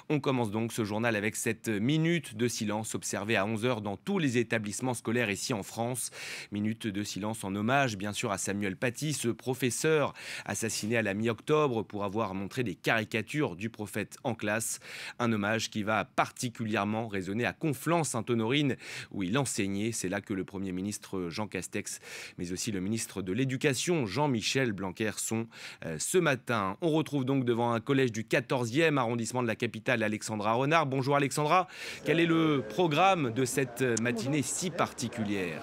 On commence donc ce journal avec cette minute de silence observée à 11 heures dans tous les établissements scolaires ici en France. Minute de silence en hommage bien sûr à Samuel Paty, ce professeur assassiné à la mi-octobre pour avoir montré des caricatures du prophète en classe. Un hommage qui va particulièrement résonner à Conflans-Sainte-Honorine où il enseignait. C'est là que le Premier ministre Jean Castex, mais aussi le ministre de l'Éducation Jean-Michel Blanquer sont ce matin. On retrouve donc devant un collège du 14e arrondissement de la capitale Alexandra Renard. Bonjour Alexandra, quel est le programme de cette matinée si particulière ?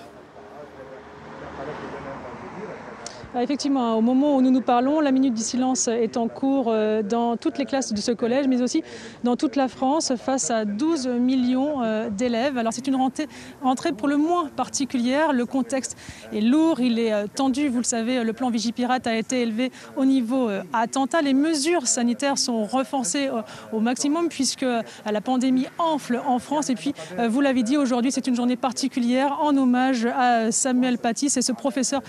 Effectivement, au moment où nous nous parlons, la minute du silence est en cours dans toutes les classes de ce collège, mais aussi dans toute la France, face à 12 millions d'élèves. Alors c'est une rentrée pour le moins particulière. Le contexte est lourd, il est tendu. Vous le savez, le plan Vigipirate a été élevé au niveau attentat. Les mesures sanitaires sont renforcées au maximum puisque la pandémie enfle en France. Et puis, vous l'avez dit, aujourd'hui, c'est une journée particulière en hommage à Samuel Paty. C'est ce professeur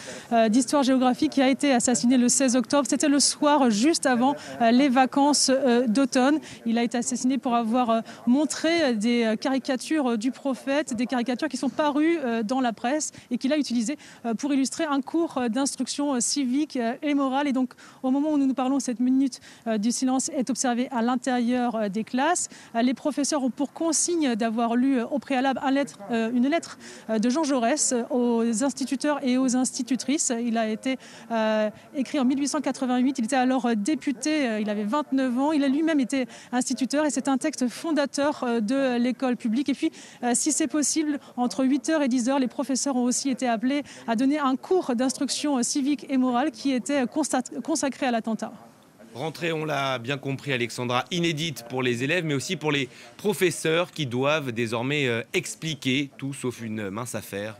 d'histoire-géographie qui a été assassiné le 16 octobre. C'était le soir juste avant les vacances d'automne. Il a été assassiné pour avoir montré des caricatures du prophète, des caricatures qui sont parues dans la presse et qu'il a utilisées pour illustrer un cours d'instruction civique et morale. Et donc, au moment où nous nous parlons, cette minute du silence est observée à l'intérieur des classes. Les professeurs ont pour consigne d'avoir lu au préalable une lettre de Jean Jaurès aux instituteurs et aux institutrices. Il a été écrit en 1888. Il était alors député, il avait 29 ans. Il a lui-même été instituteur et c'est un texte fondateur de l'école publique. Et puis, si c'est possible, entre 8h et 10h, les professeurs ont aussi été appelés à donner un cours d'instruction civique et morale qui était consacré à l'attentat. Rentrée, on l'a bien compris Alexandra, inédite pour les élèves mais aussi pour les professeurs qui doivent désormais expliquer tout sauf une mince affaire.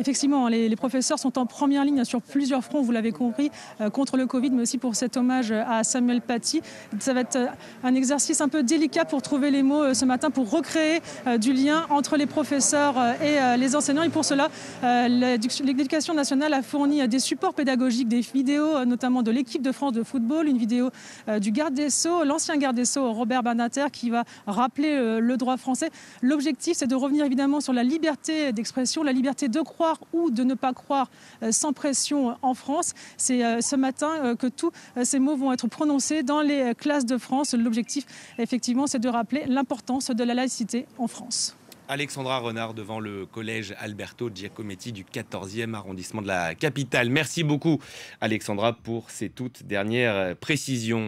Effectivement, les professeurs sont en première ligne sur plusieurs fronts, vous l'avez compris, contre le Covid, mais aussi pour cet hommage à Samuel Paty. Ça va être un exercice un peu délicat pour trouver les mots ce matin, pour recréer du lien entre les professeurs et les enseignants. Et pour cela, l'Éducation nationale a fourni des supports pédagogiques, des vidéos, notamment de l'équipe de France de football, une vidéo du garde des Sceaux, l'ancien garde des Sceaux, Robert Badinter, qui va rappeler le droit français. L'objectif, c'est de revenir évidemment sur la liberté d'expression, la liberté de croire ou de ne pas croire sans pression en France. C'est ce matin que tous ces mots vont être prononcés dans les classes de France. L'objectif, effectivement, c'est de rappeler l'importance de la laïcité en France. Alexandra Renard devant le collège Alberto Giacometti du 14e arrondissement de la capitale. Merci beaucoup Alexandra pour ces toutes dernières précisions.